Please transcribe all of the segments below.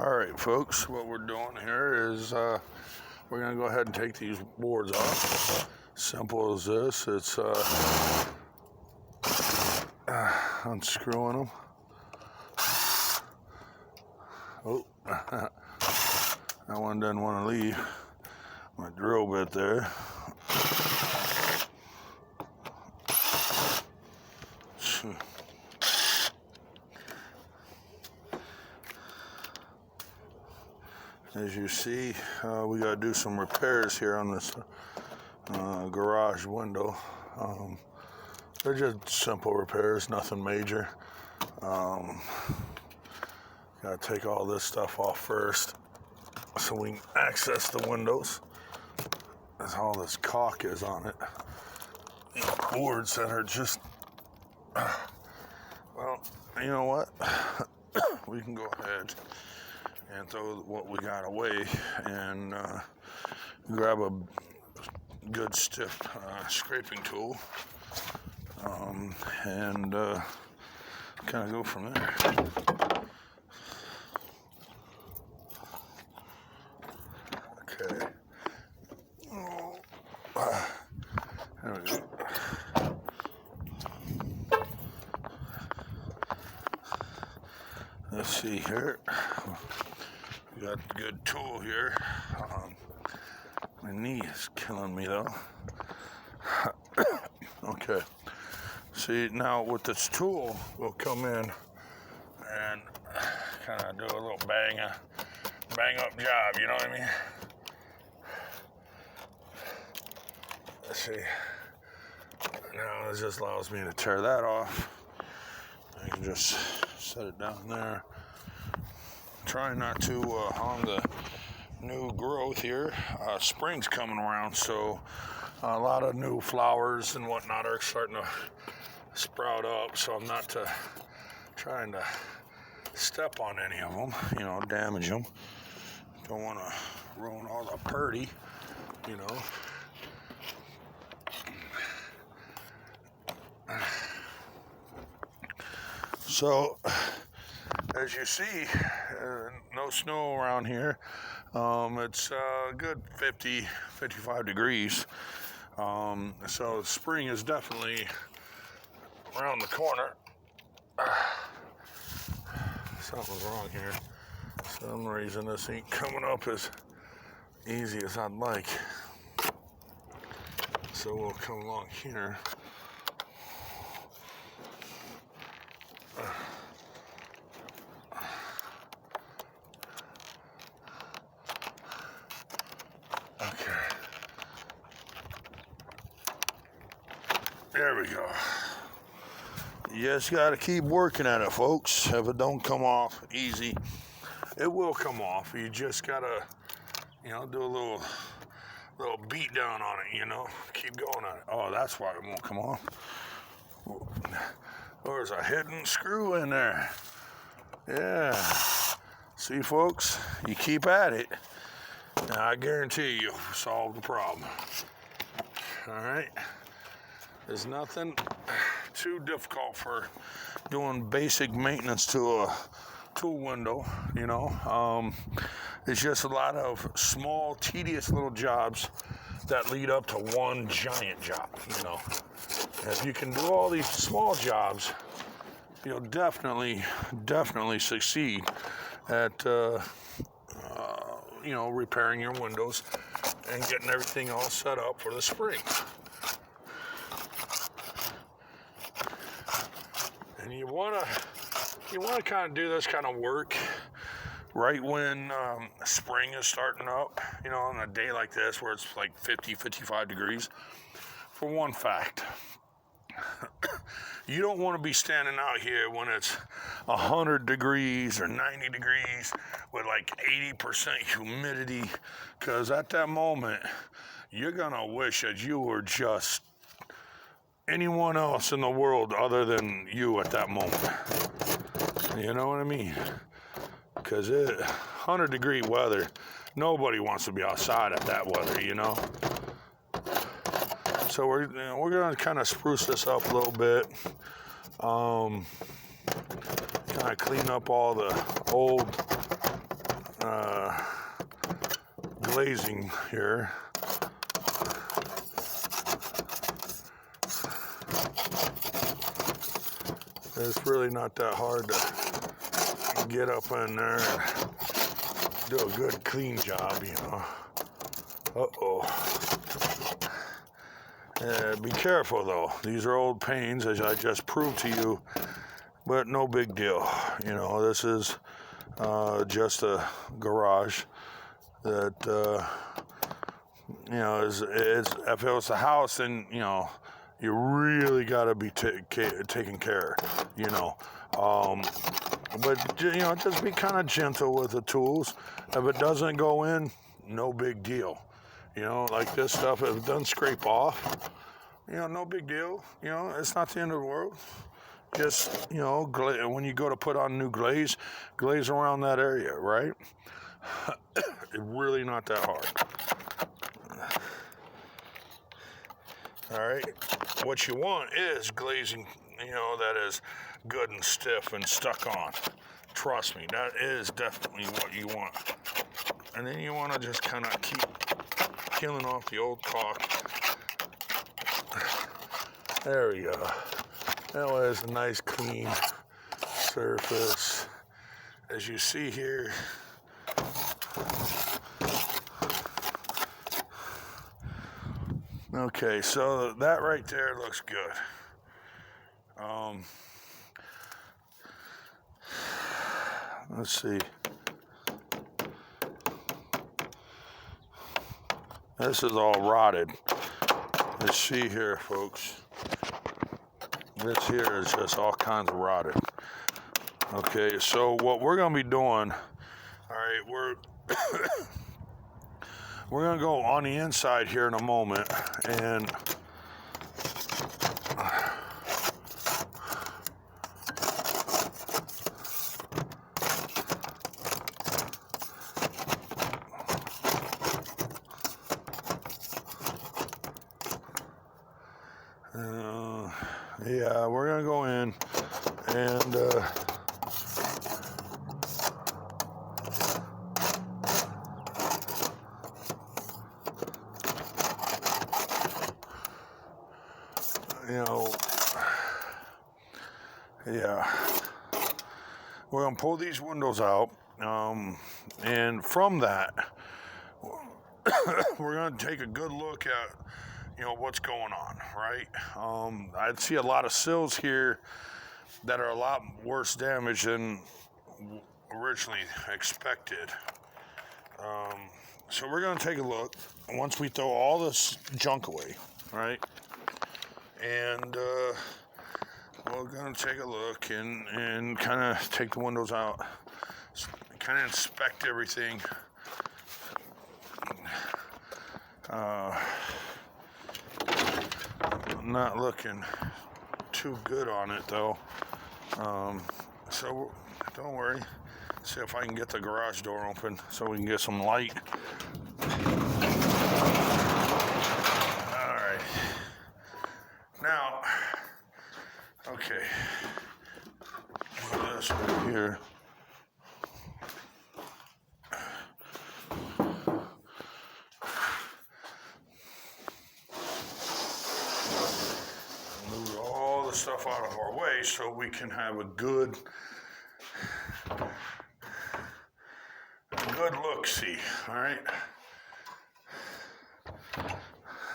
Alright folks, what we're doing here is we're going to go ahead and take these boards off. Simple as this. It's unscrewing them. Oh, that one doesn't want to leave. My drill bit there. As you see, we got to do some repairs here on this garage window. They're just simple repairs, nothing major. Got to take all this stuff off first so we can access the windows. That's all this caulk is on it. These boards that are just, well, you know what? We can go ahead and throw what we got away and grab a good stiff scraping tool and kind of go from there. Okay. There we go. Let's see here. We got a good tool here. My knee is killing me though. Okay. See, now with this tool, we'll come in and kind of do a little bang up job, you know what I mean? Let's see. Now this just allows me to tear that off. I can just set it down there. Trying not to harm the new growth here. Spring's coming around, so a lot of new flowers and whatnot are starting to sprout up, so I'm not trying to step on any of them, you know, damage them. Don't want to ruin all the purdy, you know. So, as you see, no snow around here. It's a good 50, 55 degrees. So spring is definitely around the corner. Something's wrong here. For some reason this ain't coming up as easy as I'd like. So we'll come along here. Okay. There we go. You just got to keep working at it, folks. If it don't come off easy, it will come off. You just got to, you know, do a little beat down on it, you know. Keep going on it. Oh, that's why it won't come off. There's a hidden screw in there. Yeah. See, folks, you keep at it, and I guarantee you'll solve the problem. All right? There's nothing too difficult for doing basic maintenance to a tool window, you know. It's just a lot of small, tedious little jobs that lead up to one giant job, you know. If you can do all these small jobs, you'll definitely succeed at, you know, repairing your windows and getting everything all set up for the spring. And you wanna kind of do this kind of work right when spring is starting up, you know, on a day like this where it's like 50, 55 degrees. For one fact, you don't want to be standing out here when it's 100 degrees or 90 degrees with like 80% humidity, because at that moment, you're going to wish that you were just anyone else in the world other than you at that moment. You know what I mean? Because 100-degree weather, nobody wants to be outside at that weather, you know? So we're going to kind of spruce this up a little bit. Kind of clean up all the old glazing here. It's really not that hard to get up in there and do a good clean job, you know. Be careful though. These are old panes, as I just proved to you, but no big deal. You know, this is just a garage that, you know, is if it was a house, then, you know, you really got to be taken care of, you know. But, you know, just be kind of gentle with the tools. If it doesn't go in, no big deal. You know, like this stuff, if it doesn't scrape off, you know, no big deal. You know, it's not the end of the world. Just, you know, when you go to put on new glaze around that area, right? It's really not that hard. All right, what you want is glazing, you know, that is good and stiff and stuck on. Trust me, that is definitely what you want. And then you want to just kind of keep peeling off the old caulk. There we go. That was a nice clean surface. As you see here, okay, so that right there looks good. Let's see. This is all rotted. Let's see here, folks. This here is just all kinds of rotted. Okay, so what we're gonna be doing, all right, we're gonna go on the inside here in a moment, and yeah, we're gonna go in and you know, yeah, we're gonna pull these windows out, and from that, we're gonna take a good look at, you know, what's going on, right? I'd see a lot of sills here that are a lot worse damage than originally expected. So we're gonna take a look once we throw all this junk away, right? And we're gonna take a look and kind of take the windows out, kind of inspect everything. Not looking too good on it though, so don't worry. See if I can get the garage door open so we can get some light. All right, now, okay, this over here. Stuff out of our way so we can have a good look-see, all right?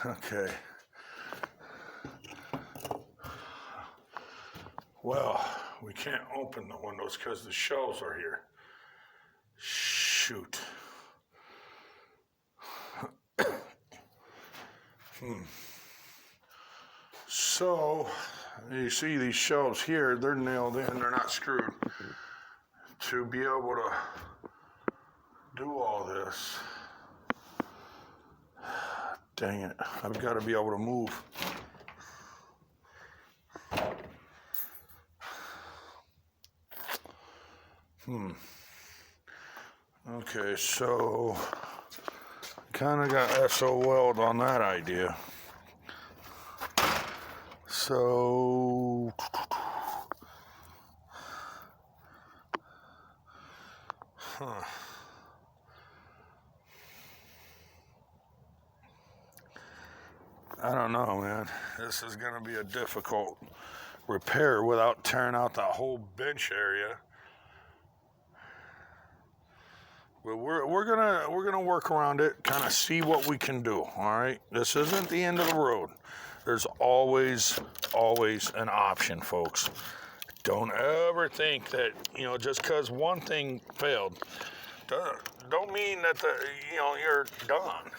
Okay. Well, we can't open the windows because the shelves are here. Shoot. So, you see these shelves here, they're nailed in, they're not screwed. To be able to do all this, dang it, I've got to be able to move. Okay, so kind of got SOL'd on that idea. So I don't know, man. This is gonna be a difficult repair without tearing out that whole bench area. But we're gonna work around it, kind of see what we can do. All right, this isn't the end of the road. There's always an option, folks. Don't ever think that just because one thing failed, don't mean that you're done.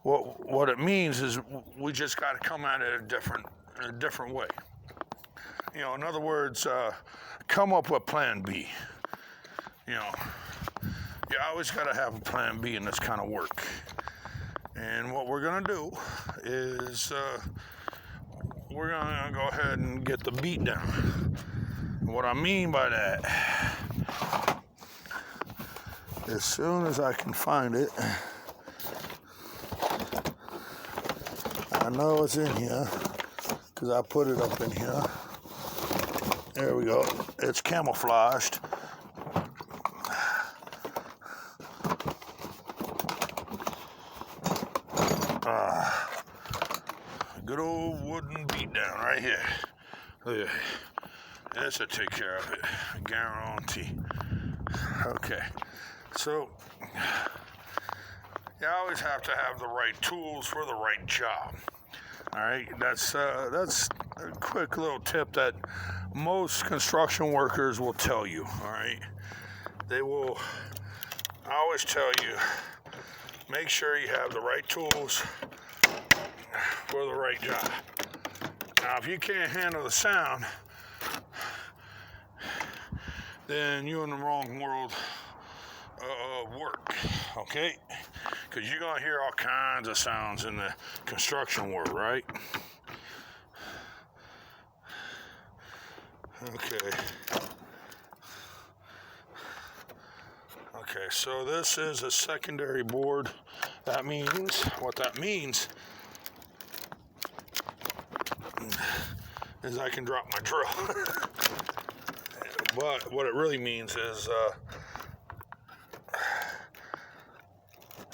What it means is we just got to come at it a different way. In other words, come up with Plan B. You always got to have a Plan B in this kind of work. And what we're going to do is we're going to go ahead and get the beat down. What I mean by that, as soon as I can find it, I know it's in here because I put it up in here. There we go. It's camouflaged. Good old wooden beat down right here. Look at that. This will take care of it. Guarantee. Okay. So, you always have to have the right tools for the right job. All right. That's a quick little tip that most construction workers will tell you. All right. They will always tell you, make sure you have the right tools for the right job. Now, if you can't handle the sound, then you're in the wrong world of work, okay? Because you're going to hear all kinds of sounds in the construction world, right? Okay. Okay, so this is a secondary board. What that means is I can drop my drill. But what it really means is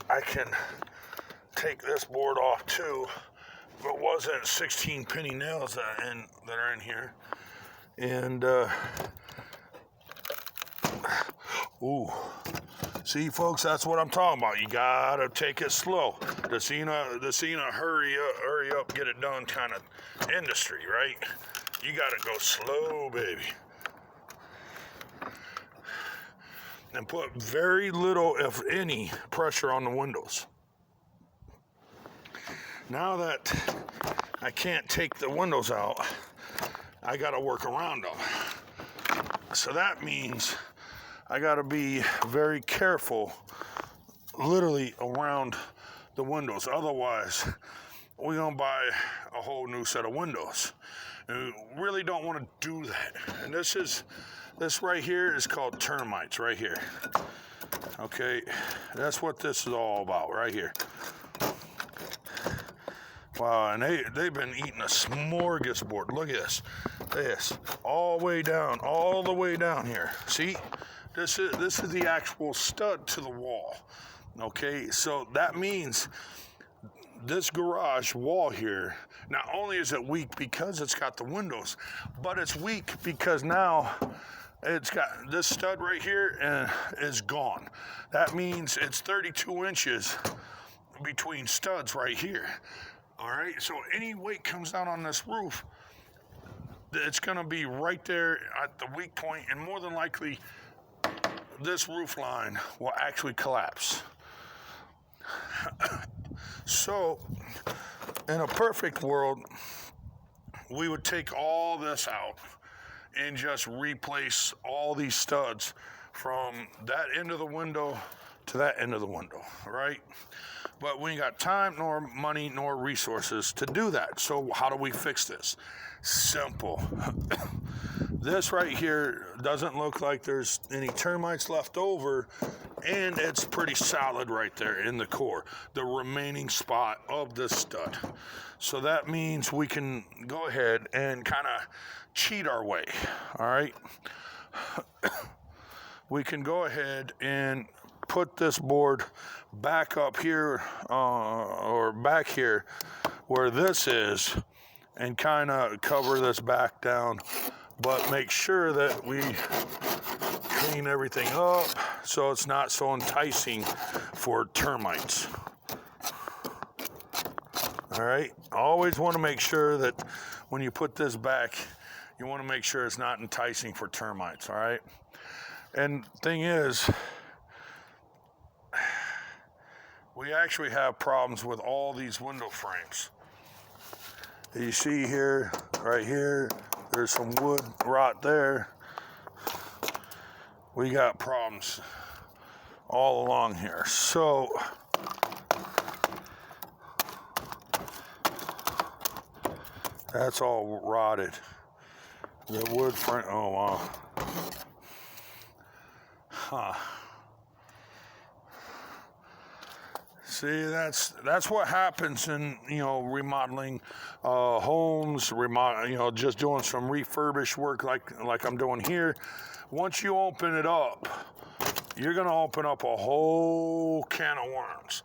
I can take this board off too. If it wasn't 16 penny nails that are in here. And see, folks, that's what I'm talking about. You gotta take it slow. This ain't a hurry up, get it done kind of industry, right? You gotta go slow, baby. And put very little, if any, pressure on the windows. Now that I can't take the windows out, I gotta work around them. So that means I gotta be very careful, literally around the windows. Otherwise, we're gonna buy a whole new set of windows. And we really don't want to do that. And this right here is called termites right here. Okay, that's what this is all about right here. Wow, and they've been eating a smorgasbord. Look at this, all the way down here. See, this is the actual stud to the wall. Okay, so that means this garage wall here, not only is it weak because it's got the windows, but it's weak because now it's got this stud right here and is gone. That means it's 32 inches between studs right here. All right, so any weight comes down on this roof, it's gonna be right there at the weak point, and more than likely, this roof line will actually collapse. So, in a perfect world, we would take all this out and just replace all these studs from that end of the window to that end of the window, right? But we ain't got time, nor money, nor resources to do that. So how do we fix this? Simple. This right here doesn't look like there's any termites left over, and it's pretty solid right there in the core, the remaining spot of this stud. So that means we can go ahead and kind of cheat our way, all right? We can go ahead and put this board back up here or back here where this is and kind of cover this back down, but make sure that we clean everything up so it's not so enticing for termites. All right, always want to make sure that when you put this back, you want to make sure it's not enticing for termites, all right? And thing is, we actually have problems with all these window frames. You see here, right here, there's some wood rot there. We got problems all along here. So, that's all rotted. The wood frame, oh wow. Huh. See, that's what happens in, remodeling homes, just doing some refurbished work like I'm doing here. Once you open it up, you're gonna open up a whole can of worms.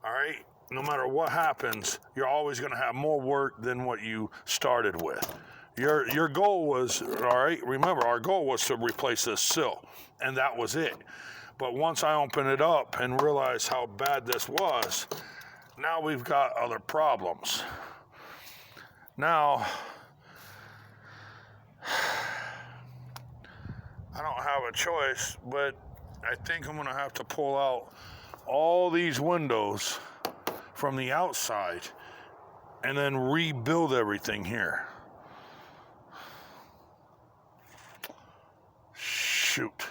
All right? No matter what happens, you're always gonna have more work than what you started with. Your goal was, all right, remember, our goal was to replace this sill, and that was it. But once I opened it up and realized how bad this was, now we've got other problems. Now, I don't have a choice, but I think I'm gonna have to pull out all these windows from the outside and then rebuild everything here. Shoot.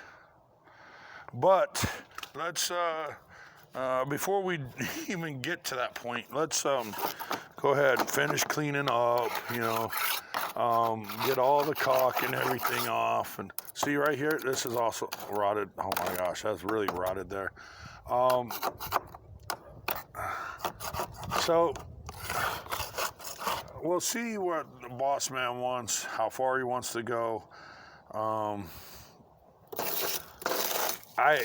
But let's, before we even get to that point, let's go ahead and finish cleaning up, get all the caulk and everything off. And see right here, this is also rotted. Oh my gosh, that's really rotted there. So we'll see what the boss man wants, how far he wants to go. I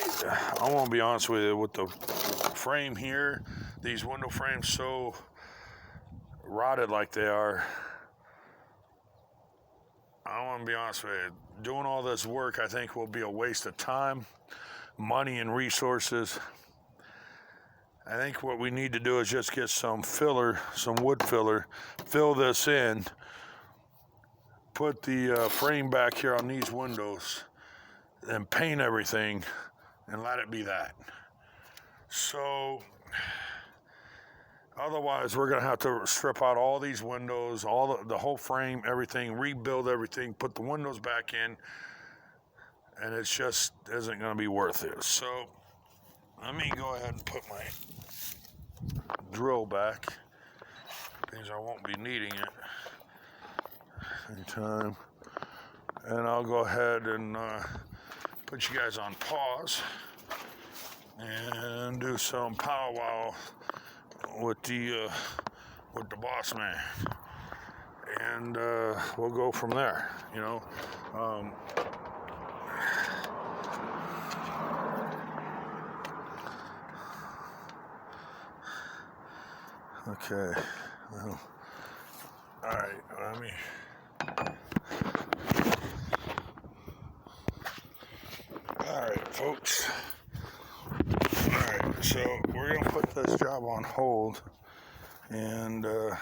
want to be honest with you, with the frame here, these window frames so rotted like they are, I want to be honest with you, doing all this work I think will be a waste of time, money, and resources. I think what we need to do is just get some filler, some wood filler, fill this in, put the frame back here on these windows, and paint everything and let it be that. So otherwise we're gonna have to strip out all these windows, all the whole frame, everything, rebuild everything, put the windows back in, and it just isn't gonna be worth it. So let me go ahead and put my drill back, because I won't be needing it anytime. And I'll go ahead and put you guys on pause and do some powwow with the boss man, and we'll go from there. Okay. Well, all right. Let me. All right, folks. All right, so we're gonna put this job on hold, and we're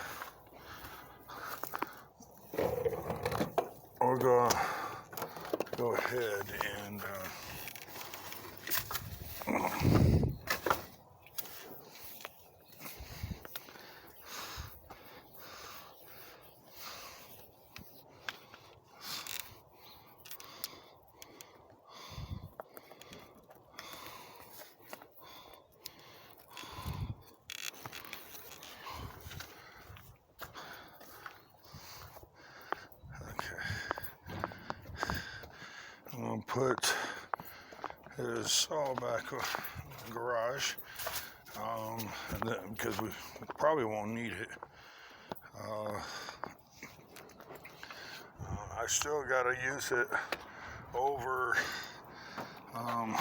gonna go ahead and put his saw back in the garage, because we probably won't need it. I still got to use it over on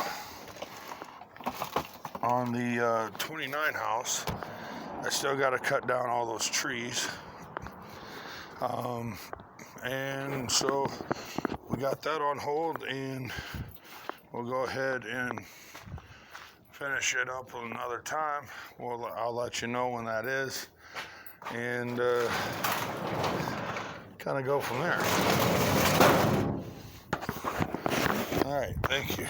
the 29 house, I still got to cut down all those trees. And so we got that on hold, and we'll go ahead and finish it up another time. I'll let you know when that is, and kind of go from there. All right, thank you.